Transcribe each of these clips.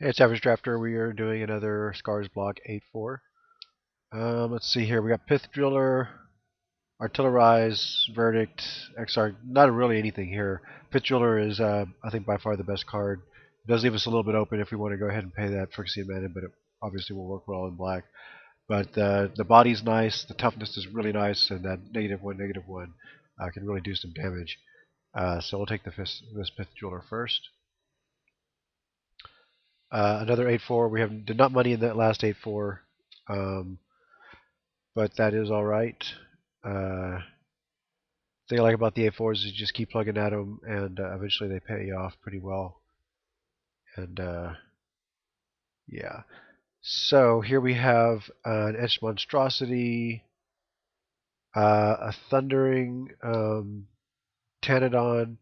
Hey, it's Average Drafter. We are doing another Scars Block 8-4. Let's see here. We got Pith Driller, Artillerize, Verdict, XR. Not really anything here. Pith Driller is, I think, by far the best card. It does leave us a little bit open if we want to go ahead and pay that Fricassee Mana, but it obviously will work well in black. But the body's nice, the toughness is really nice, and that -1/-1 can really do some damage. So we'll take this Pith Driller first. Another 8-4. We did not money in that last 8-4, but that is all right. Thing I like about the 8-4s is you just keep plugging at them, and eventually they pay you off pretty well. And yeah. So here we have an Etched Monstrosity, a Thundering Pteranodon.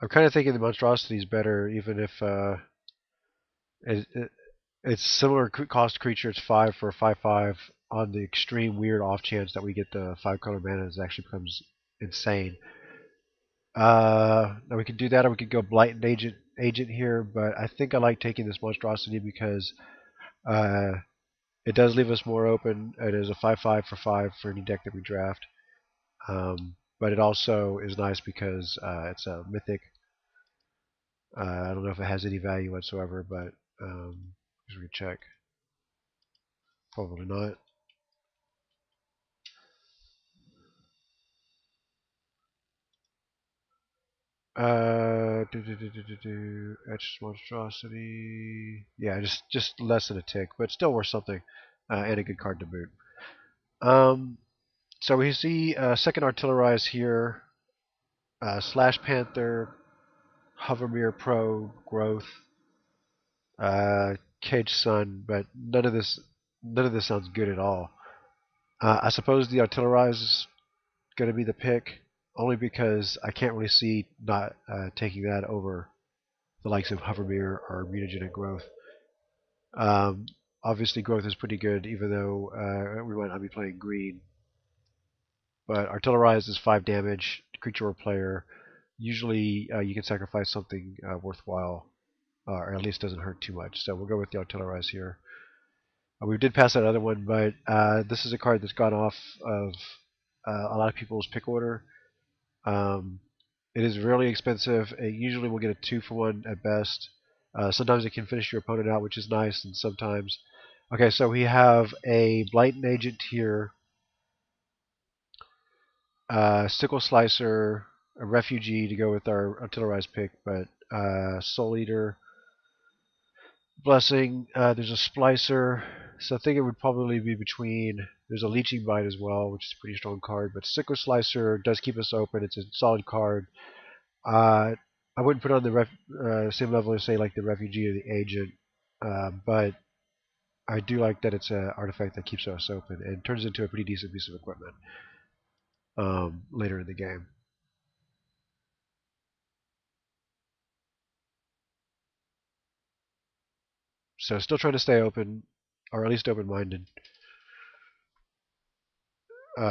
I'm kind of thinking the Monstrosity is better, even if it's similar cost creature. It's 5 for a 5/5. On the extreme weird off chance that we get the 5-color mana, it actually becomes insane. Now we could do that, or we could go Blighted Agent here, but I think I like taking this Monstrosity because uh, it does leave us more open. It is a 5/5 for 5 for any deck that we draft. But it also is nice because it's a mythic. I don't know if it has any value whatsoever, but we can check. Probably not. Etched Monstrosity. Yeah, just less than a tick, but still worth something, and a good card to boot. So we see second Artillerize here, Slash Panther, Hovermere Pro, Growth, Cage Sun, but none of this sounds good at all. I suppose the Artillerize is going to be the pick, only because I can't really see not taking that over the likes of Hovermere or Mutagenic Growth. Um, Obviously, Growth is pretty good, even though we might not be playing green. But Artillerize is 5 damage, creature or player. Usually, you can sacrifice something worthwhile, or at least doesn't hurt too much. So we'll go with the Artillerize here. We did pass that other one, but this is a card that's gone off of a lot of people's pick order. It is really expensive. It usually will get a 2-for-1 at best. Sometimes it can finish your opponent out, which is nice, and sometimes. Okay, so we have a Blighted Agent here, Sickle Slicer, a Refugee to go with our Artillerized pick, but Soul Eater, Blessing. There's a Splicer, so I think it would probably be between. There's a Leeching Bite as well, which is a pretty strong card, but Sickle Slicer does keep us open. It's a solid card. I wouldn't put it on the same level as, say, like the Refugee or the Agent, but I do like that it's an artifact that keeps us open and turns into a pretty decent piece of equipment later in the game. So still trying to stay open, or at least open-minded.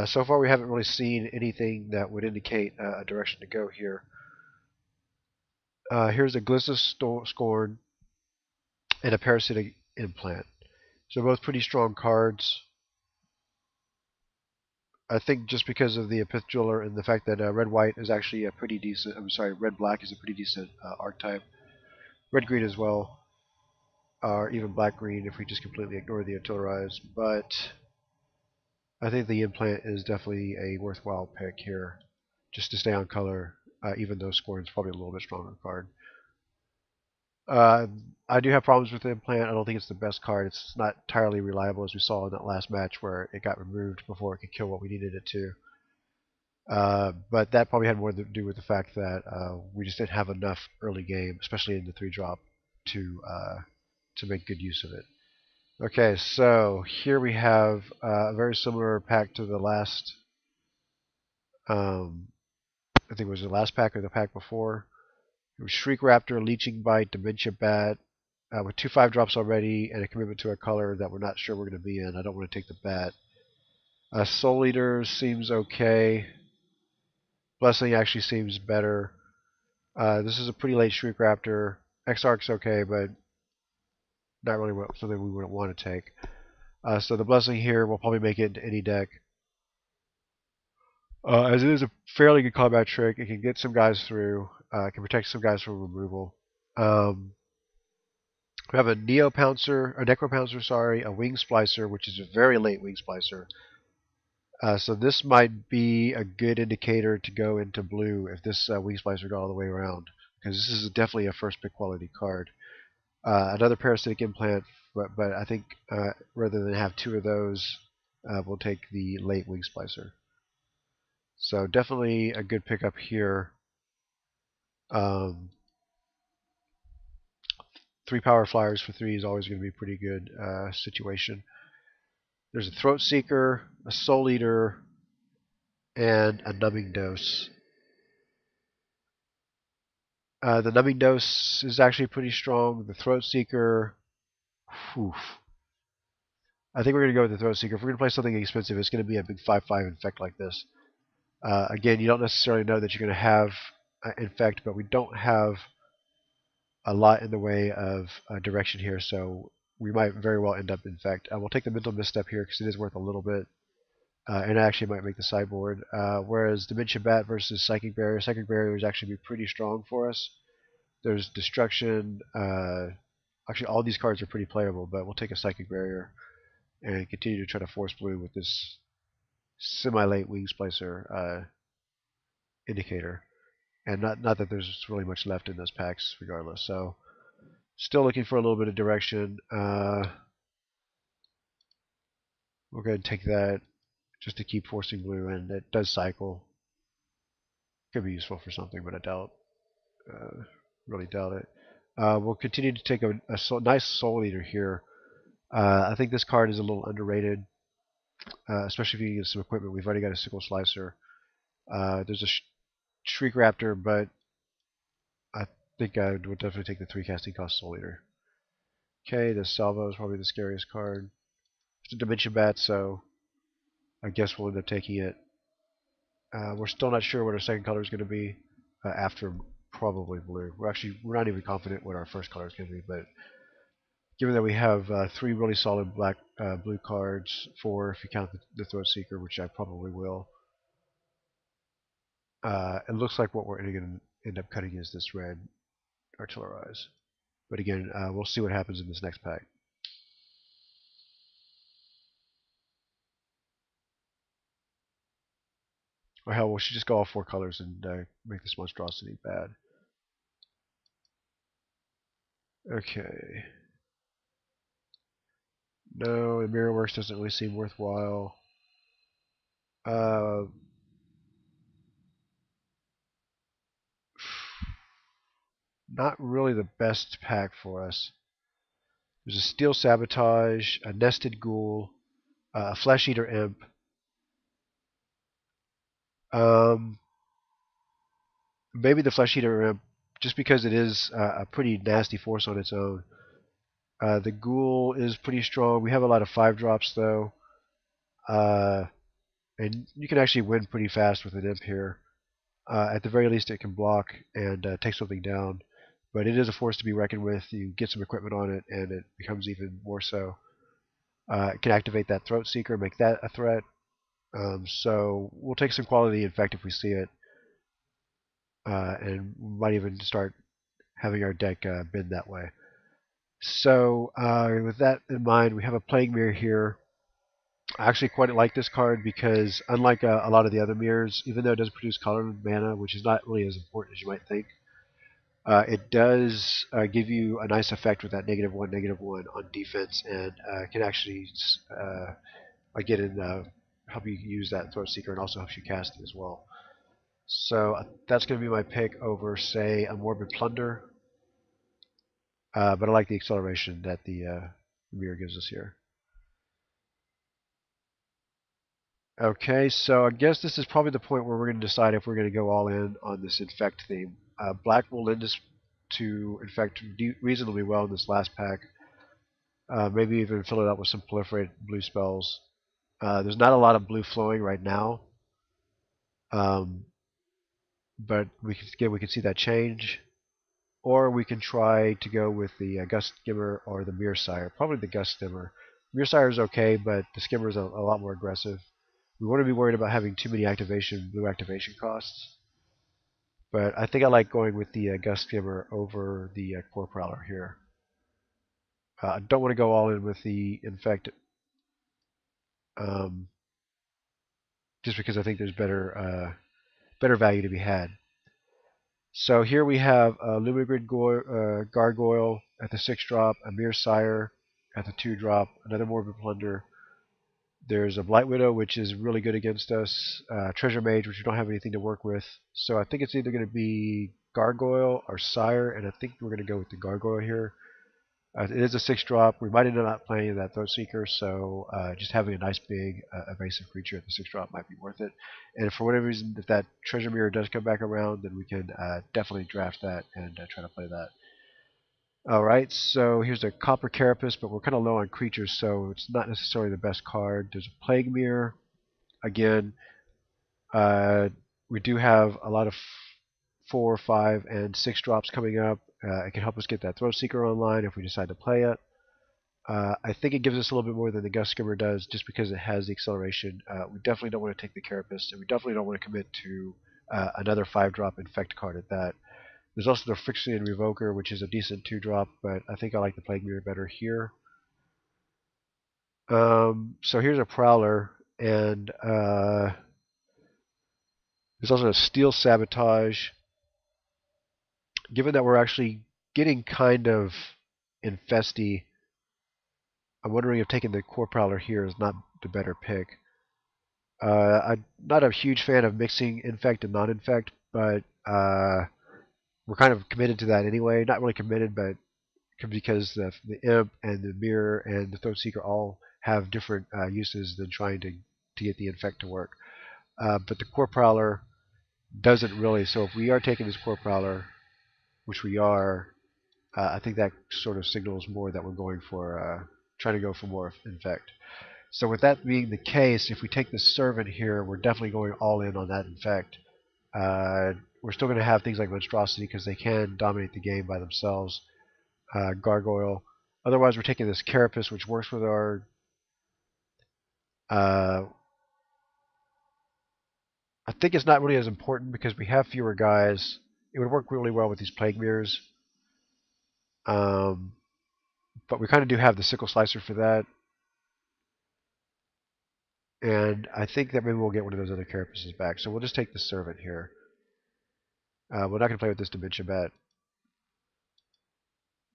So far we haven't really seen anything that would indicate a direction to go here. Here's a Glissa Scorn and a Parasitic Implant. So both pretty strong cards. I think just because of the Pith Driller and the fact that red-white is actually a pretty decent, I'm sorry, red-black is a pretty decent archetype. Red-green as well, or even black-green if we just completely ignore the Artillerize. But I think the implant is definitely a worthwhile pick here, just to stay on color, even though Scorn is probably a little bit stronger card. I do have problems with the implant. I don't think it's the best card. It's not entirely reliable, as we saw in that last match where it got removed before it could kill what we needed it to. But that probably had more to do with the fact that we just didn't have enough early game, especially in the 3-drop, to make good use of it. Okay, so here we have a very similar pack to the last. I think it was the last pack or the pack before. It was Shriek Raptor, Leeching Bite, Dementia Bat, with 2 5-drops already and a commitment to a color that we're not sure we're going to be in. I don't want to take the bat. Soul Eater seems okay. Blessing actually seems better. This is a pretty late Shriek Raptor. X-Arc's okay, but not really something we wouldn't want to take. So the Blessing here will probably make it into any deck. As it is a fairly good combat trick, it can get some guys through, can protect some guys from removal. We have a Necro Pouncer, sorry, a Wing Splicer, which is a very late Wing Splicer. So this might be a good indicator to go into blue if this Wing Splicer got all the way around, because this is definitely a first pick quality card. Another Parasitic Implant, but I think rather than have two of those, we'll take the late Wing Splicer. So definitely a good pickup here. 3 Power Flyers for 3 is always going to be a pretty good situation. There's a Throat Seeker, a Soul Eater, and a Numbing Dose. The Numbing Dose is actually pretty strong. The Throat Seeker, whew. I think we're going to go with the Throat Seeker. If we're going to play something expensive, it's going to be a big 5/5 Infect like this. Again, you don't necessarily know that you're going to have Infect, but we don't have a lot in the way of direction here, so we might very well end up Infect. We'll take the Mental Misstep here because it is worth a little bit, and it actually might make the sideboard. Whereas Dementia Bat versus Psychic Barrier is actually be pretty strong for us. There's Destruction. Actually, all these cards are pretty playable, but we'll take a Psychic Barrier and continue to try to force blue with this semi-late Wing Splicer indicator. And not that there's really much left in those packs regardless. So still looking for a little bit of direction. We'll go ahead and take that just to keep forcing blue, and it does cycle. Could be useful for something, but I doubt. Really doubt it. We'll continue to take a nice Soul Eater here. I think this card is a little underrated, especially if you can get some equipment. We've already got a Sickle Slicer. There's a Shriek Raptor, but I think I would definitely take the 3 casting cost Soul Eater. Okay, the Salvo is probably the scariest card. It's a Dimension Bat, so I guess we'll end up taking it. We're still not sure what our second color is going to be after probably blue. We're not even confident what our first color is going to be, but given that we have 3 really solid blue cards, 4 if you count the Throat Seeker, which I probably will, it looks like what we're going to end up cutting is this red Artillerize. But again, we'll see what happens in this next pack. Or hell, we should just go all 4 colors and make this monstrosity bad. Okay. No, the Mirror Works doesn't really seem worthwhile. Not really the best pack for us. There's a Steel Sabotage, a Nested Ghoul, a Flesh Eater Imp. Maybe the Flesh Eater Imp, just because it is a pretty nasty force on its own. The Ghoul is pretty strong. We have a lot of 5-drops though. And you can actually win pretty fast with an Imp here. At the very least, it can block and take something down. But it is a force to be reckoned with. You get some equipment on it, and it becomes even more so. It can activate that Throat Seeker, make that a threat. So we'll take some quality Infect if we see it. And we might even start having our deck bend that way. So with that in mind, we have a Plague Mirror here. I actually quite like this card because unlike a lot of the other mirrors, even though it does produce colored mana, which is not really as important as you might think, it does give you a nice effect with that -1/-1 on defense, and can actually again help you use that Throat Seeker, and also helps you cast it as well. So that's going to be my pick over, say, a Morbid Plunder. But I like the acceleration that the mirror gives us here. Okay, so I guess this is probably the point where we're going to decide if we're going to go all in on this Infect theme. Black will lend us to Infect reasonably well in this last pack. Maybe even fill it up with some proliferate blue spells. There's not a lot of blue flowing right now. but we can see that change. Or we can try to go with the Gust Skimmer or the Mirror Sire. Probably the Gust Skimmer. Mirror Sire is okay, but the Skimmer is a lot more aggressive. We want to be worried about having too many blue activation costs. But I think I like going with the Gust Skimmer over the Core Prowler here. I don't want to go all in with the Infect, um, just because I think there's better value to be had. So here we have a Lumigrid Gargoyle at the 6 drop, a Mirror Sire at the 2 drop, another Morbid Plunder. There's a Blight Widow, which is really good against us, Treasure Mage, which we don't have anything to work with. So I think it's either going to be Gargoyle or Sire, and I think we're going to go with the Gargoyle here. It is a 6 drop. We might end up not playing that Throat Seeker, so just having a nice big evasive creature at the 6 drop might be worth it. And for whatever reason, if that Treasure Mirror does come back around, then we can definitely draft that and try to play that. Alright, so here's a Copper Carapace, but we're kind of low on creatures, so it's not necessarily the best card. There's a Plague Mirror. Again, we do have a lot of 4, 5, and 6 drops coming up. It can help us get that Throat Seeker online if we decide to play it. I think it gives us a little bit more than the Gust Skimmer does just because it has the acceleration. We definitely don't want to take the Carapace, and we definitely don't want to commit to another 5-drop Infect card at that. There's also the Phyrexian Revoker, which is a decent 2-drop, but I think I like the Plague Mirror better here. So here's a Prowler, and there's also a Steel Sabotage. Given that we're actually getting kind of infesty, I'm wondering if taking the Core Prowler here is not the better pick. I'm not a huge fan of mixing Infect and non-Infect, but we're kind of committed to that anyway. Not really committed, but because the Imp and the Mirror and the Throat Seeker all have different uses than trying to get the Infect to work. But the Core Prowler doesn't really. So if we are taking this Core Prowler, which we are, I think that sort of signals more that we're going for trying to go for more Infect. So with that being the case, if we take the Servant here, we're definitely going all in on that Infect. We're still going to have things like Monstrosity because they can dominate the game by themselves. Gargoyle. Otherwise, we're taking this Carapace, which works with our I think it's not really as important because we have fewer guys. It would work really well with these Plague Mirrors. But we kind of do have the Sickle Slicer for that. And I think that maybe we'll get one of those other Carapaces back. So we'll just take the Servant here. We're not going to play with this Dementia Bat,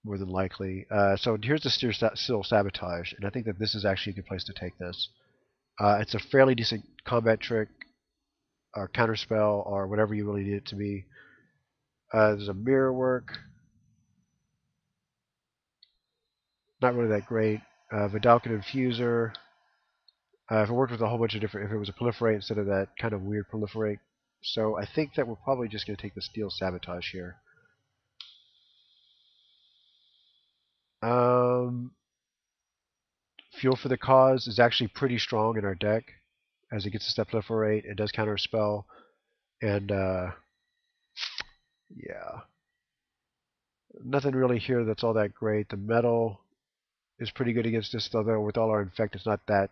more than likely. So here's the Steel Sabotage, and I think that this is actually a good place to take this. It's a fairly decent combat trick, or counterspell, or whatever you really need it to be. There's a Mirror Work. Not really that great. Vidalcan Infuser. If it worked with a whole bunch of different, if it was a Proliferate instead of that kind of weird Proliferate. So I think that we're probably just going to take the Steel Sabotage here. Fuel for the Cause is actually pretty strong in our deck. As it gets a step Proliferate, it does counter spell. And yeah. Nothing really here that's all that great. The Metal is pretty good against this, although with all our Infect, it's not that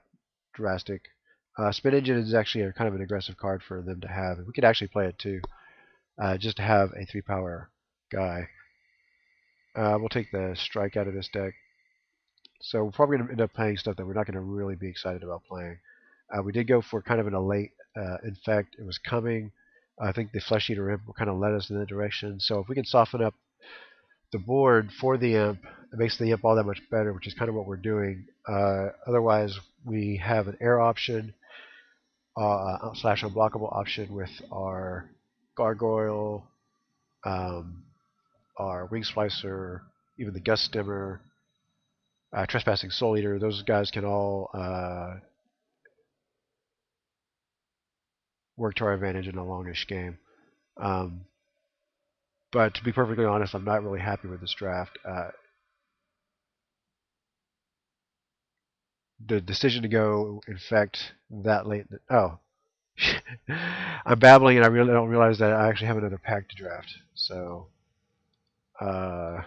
drastic. Spin Engine is actually a kind of an aggressive card for them to have. We could actually play it too, just to have a 3-power guy. We'll take the Strike out of this deck. So we're probably going to end up playing stuff that we're not going to really be excited about playing. We did go for kind of a late Infect. It was coming. I think the Flesh Eater Imp will kind of led us in that direction. So if we can soften up the board for the Imp, it makes the Imp all that much better, which is kind of what we're doing. Otherwise, we have an air option, slash unblockable option with our Gargoyle, our Wing Splicer, even the Gust Stimmer, Trespassing Soul Eater. Those guys can all work to our advantage in a longish game. But to be perfectly honest, I'm not really happy with this draft. The decision to go Infect that late. Oh, I'm babbling and I really don't realize that I actually have another pack to draft. So, uh,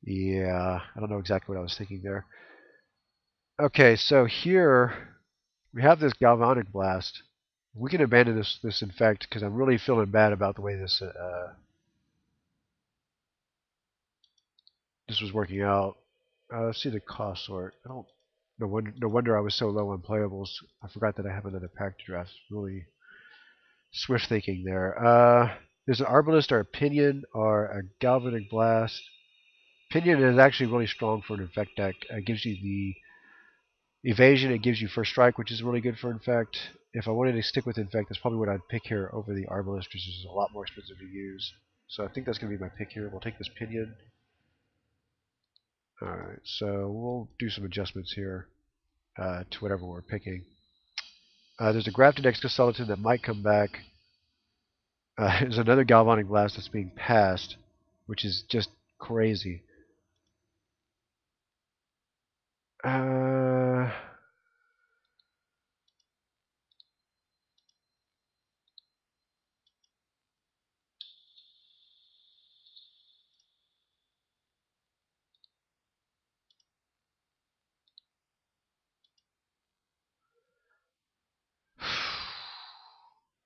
yeah, I don't know exactly what I was thinking there. Okay, so here we have this galvanic blast. We can abandon this infect because I'm really feeling bad about the way this was working out. Let's see the cost sort. I don't. No wonder I was so low on playables. I forgot that I have another pack to draft. Really swift thinking there. There's an Arbalist or a Pinion or a Galvanic Blast. Pinion is actually really strong for an Infect deck. It gives you the evasion. It gives you first strike, which is really good for Infect. If I wanted to stick with Infect, that's probably what I'd pick here over the Arbalist, which is a lot more expensive to use. So I think that's going to be my pick here. We'll take this Pinion. Alright, so we'll do some adjustments here to whatever we're picking. There's a Grafted Exoskeleton that might come back. There's another Galvanic Blast that's being passed, which is just crazy.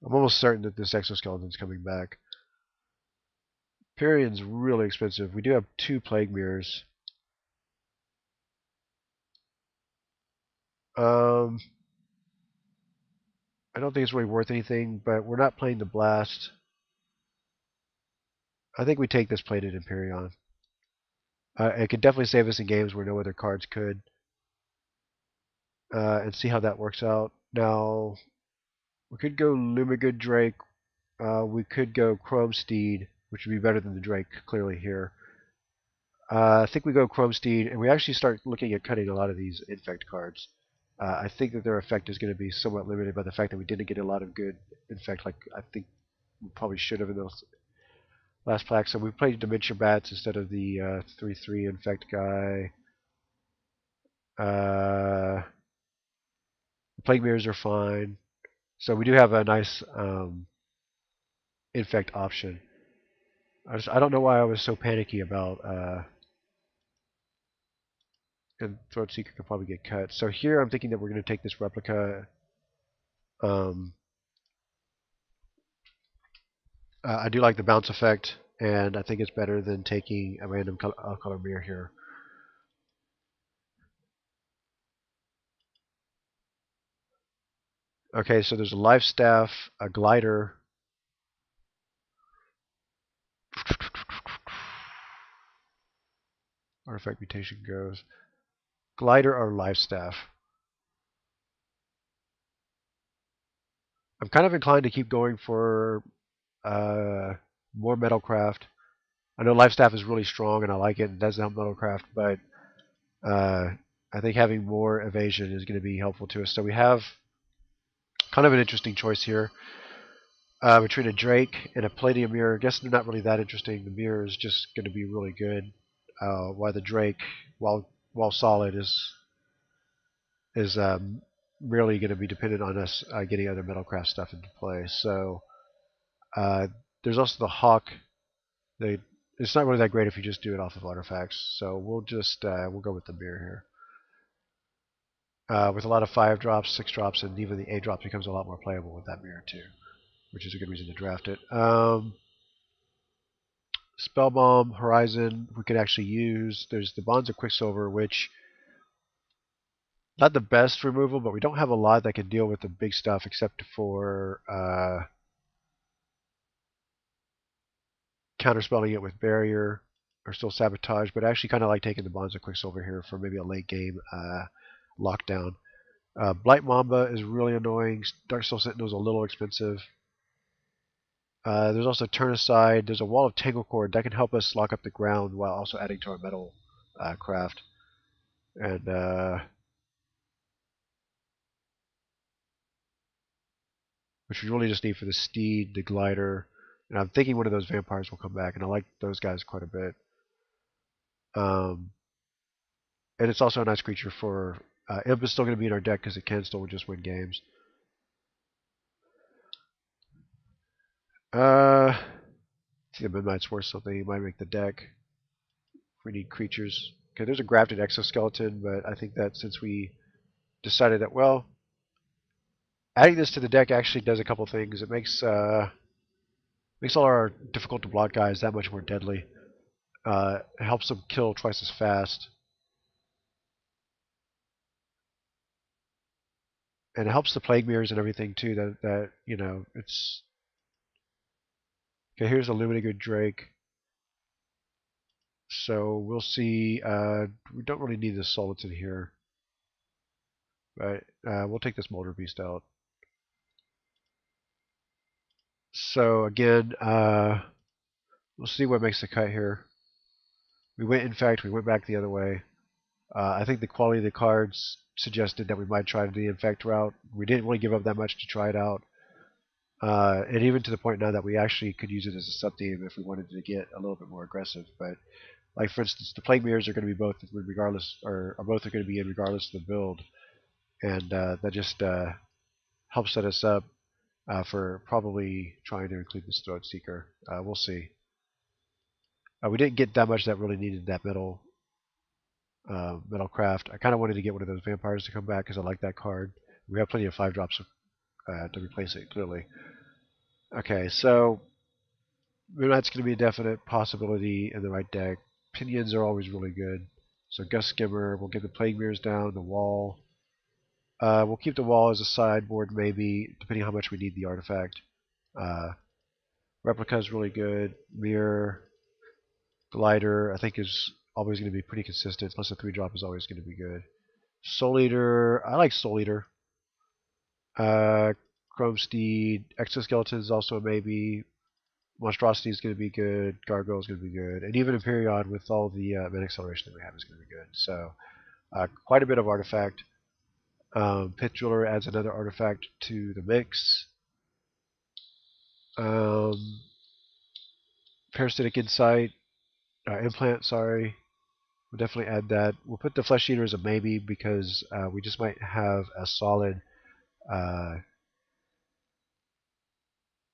I'm almost certain that this Exoskeleton's coming back. Pyrion's really expensive. We do have 2 Plague Mirrors. Um, I don't think it's really worth anything, but we're not playing the Blast. I think we take this plated Empyrean. It could definitely save us in games where no other cards could, and see how that works out. Now, we could go Lumigood Drake. We could go Chrome Steed, which would be better than the Drake, clearly here. I think we go Chrome Steed, and we actually start looking at cutting a lot of these Infect cards. I think that their effect is going to be somewhat limited by the fact that we didn't get a lot of good Infect, like I think we probably should have in those last packs. So we played Dementia Bats instead of the 3/3 Infect guy. The Plague Mirrors are fine. So we do have a nice Infect option. I don't know why I was so panicky about and Throat Seeker could probably get cut. So here I'm thinking that we're going to take this replica. Um, I do like the bounce effect, and I think it's better than taking a random color mirror here. Okay, so there's a life staff, a glider. Artifact mutation goes. Glider or life staff. I'm kind of inclined to keep going for more Metalcraft. I know life staff is really strong, and I like it. It does help Metalcraft, but I think having more evasion is going to be helpful to us. So we have kind of an interesting choice here between a Drake and a Palladium Mirror. I guess they're not really that interesting. The Mirror is just going to be really good, while the Drake, while solid, is merely going to be dependent on us getting other Metalcraft stuff into play. So uh, there's also the Hawk. It's not really that great if you just do it off of artifacts. So we'll go with the Mirror here. With a lot of 5 drops, 6 drops, and even the 8 drops becomes a lot more playable with that mirror too, which is a good reason to draft it. Spellbomb, Horizon, we could actually use. There's the Bonds of Quicksilver, which not the best removal, but we don't have a lot that can deal with the big stuff except for counterspelling it with Barrier or still Sabotage. But I actually kind of like taking the Bonds of Quicksilver here for maybe a late game lockdown. Blight Mamba is really annoying. Darksteel Sentinel is a little expensive. There's also Turn Aside. There's a Wall of Tangle Cord that can help us lock up the ground while also adding to our metal craft. And which we really just need for the Steed, the Glider. And I'm thinking one of those vampires will come back, and I like those guys quite a bit. And it's also a nice creature for... Imp is still going to be in our deck because it can still just win games. I think the Midnight's worth something. You might make the deck. We need creatures. Okay, there's a grafted exoskeleton, but I think that since we decided that, well, adding this to the deck actually does a couple things. It makes all our difficult to block guys that much more deadly. It helps them kill twice as fast, and it helps the plague mirrors and everything too. That you know, it's okay. Here's a limited Drake. So we'll see. We don't really need the solids in here, but we'll take this Molder Beast out. So again, we'll see what makes the cut here. In fact, we went back the other way. I think the quality of the cards suggested that we might try the infect route. We didn't really give up that much to try it out. And even to the point now that we actually could use it as a sub theme if we wanted to get a little bit more aggressive. But like for instance, the plague mirrors are going to be both regardless, or both are going to be in regardless of the build, and that just helps set us up for probably trying to include this Throat Seeker. We'll see. We didn't get that much that really needed that metal craft. I kind of wanted to get one of those vampires to come back because I like that card. We have plenty of 5-drops to replace it, clearly. Okay, so Moonlight's going to be a definite possibility in the right deck. Pinions are always really good. So Gust Skimmer, we'll get the Plague Mirrors down, the Wall. We'll keep the Wall as a sideboard, maybe, depending on how much we need the artifact. Replica is really good. Mirror, Glider, I think is always going to be pretty consistent, plus the 3-drop is always going to be good. Soul Eater, I like Soul Eater. Chrome Steed, Exoskeleton is also a maybe. Monstrosity is going to be good. Gargoyle is going to be good. And even Imperion with all the mana acceleration that we have is going to be good. So quite a bit of artifact. Pit Driller adds another artifact to the mix. Parasitic Insight, Implant, sorry. We'll definitely add that. We'll put the Flesh Eater as a maybe because we just might have a solid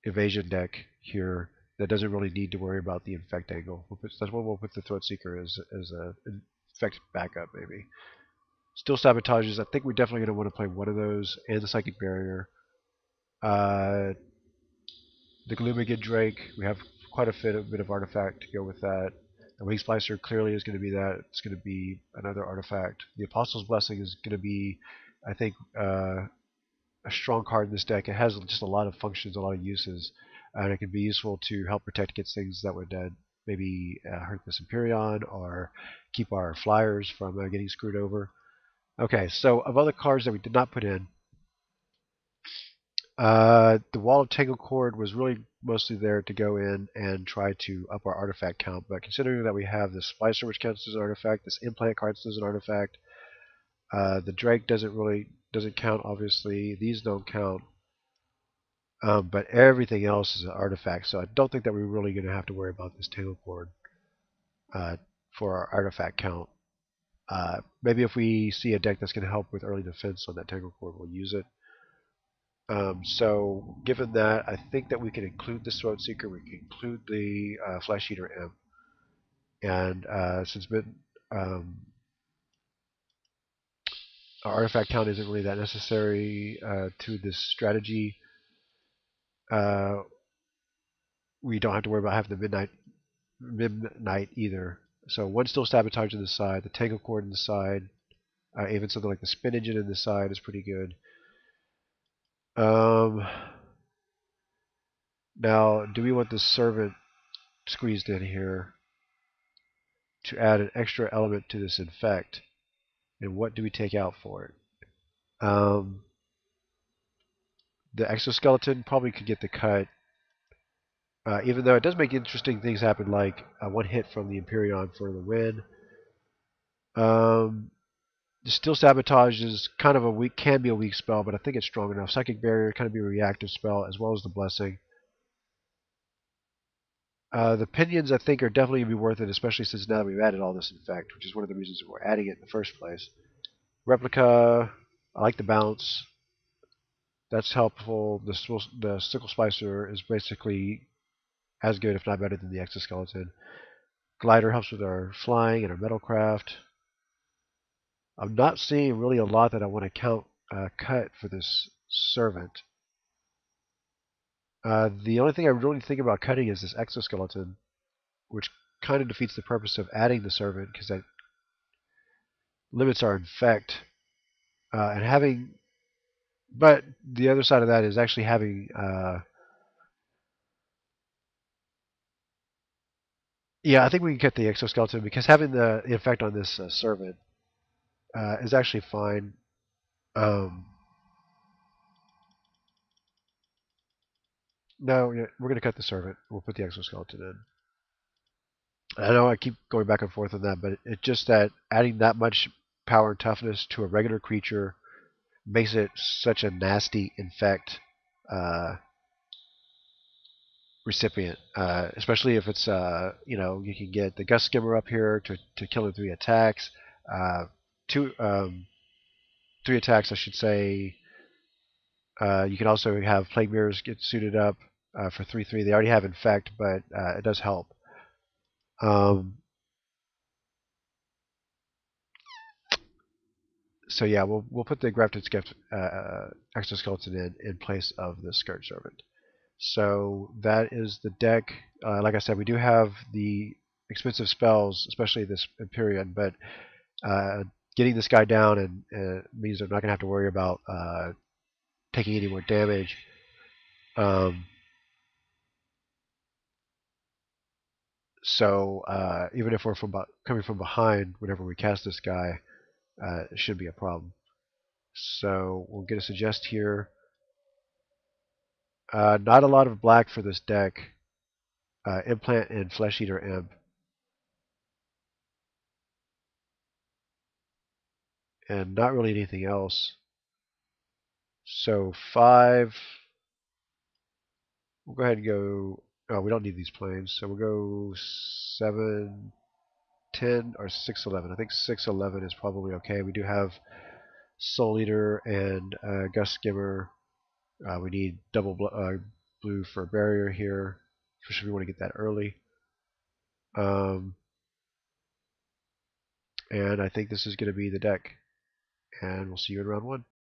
evasion deck here that doesn't really need to worry about the infect angle. That's when we'll put the Throat Seeker as a infect backup maybe. Still Sabotages. I think we're definitely going to want to play one of those and the Psychic Barrier. The Gloomhagen Drake. We have quite a bit of artifact to go with that. The Wing Splicer clearly is going to be that. It's going to be another artifact. The Apostle's Blessing is going to be, I think, a strong card in this deck. It has just a lot of functions, a lot of uses, and it can be useful to help protect against things that would maybe hurt this Imperion or keep our flyers from getting screwed over. Okay, so of other cards that we did not put in, the Wall of Tangle Cord was really mostly there to go in and try to up our artifact count, but considering that we have this Splicer, which counts as an artifact, this Implant card as an artifact, the Drake doesn't count, obviously. These don't count. But everything else is an artifact, so I don't think that we're really going to have to worry about this Tangle Cord for our artifact count. Maybe if we see a deck that's going to help with early defense on that Tangle Cord, we'll use it. So given that, I think that we can include the Throat Seeker, we can include the Flesh Eater Imp, and since our artifact count isn't really that necessary to this strategy, we don't have to worry about having the midnight either. So one Still Sabotage on the side, the Tangle Cord on the side, even something like the Spin Engine on the side is pretty good. Now, do we want the Servant squeezed in here to add an extra element to this infect? And what do we take out for it? The Exoskeleton probably could get the cut. Even though it does make interesting things happen, like one hit from the Imperion for the win. The Still Sabotage is kind of can be a weak spell, but I think it's strong enough. Psychic Barrier kind of be a reactive spell, as well as the Blessing. The Pinions, I think, are definitely going to be worth it, especially since now that we've added all this infect, which is one of the reasons we're adding it in the first place. Replica, I like the bounce. That's helpful. The Sickle Splicer is basically as good, if not better, than the exoskeleton. Glider helps with our flying and our metalcraft. I'm not seeing really a lot that I want to cut for this servant. The only thing I really think about cutting is this exoskeleton, which kind of defeats the purpose of adding the servant because that limits our infect. And having, but the other side of that is actually having. Yeah, I think we can cut the exoskeleton because having the effect on this servant is actually fine. Um, no, yeah, we're going to cut the servant. We'll put the exoskeleton in. I know I keep going back and forth on that, but it's just that adding that much power and toughness to a regular creature makes it such a nasty infect uh, recipient. Especially if it's you can get the Gust Skimmer up here to kill in 3 attacks. Two 3 attacks, I should say. You can also have Plague Mirrors get suited up for 3/3. They already have infect, but it does help. Um, so yeah, we'll put the Grafted Skiff exoskeleton in place of the Scourge Servant. So that is the deck. Like I said, we do have the expensive spells, especially this Empyrean, but uh, getting this guy down means I'm not going to have to worry about taking any more damage. Um, so even if we're coming from behind whenever we cast this guy, it shouldn't be a problem. So we'll get a suggest here. Not a lot of black for this deck. Implant and Flesh Eater Imp. And not really anything else. So 5. We'll go ahead and go. Oh, we don't need these planes. So we'll go 7, 10, or 6/11. I think 6/11 is probably okay. We do have Soul Eater and Gust Skimmer. We need double blue for a barrier here, especially if we want to get that early. And I think this is going to be the deck. And we'll see you in round 1.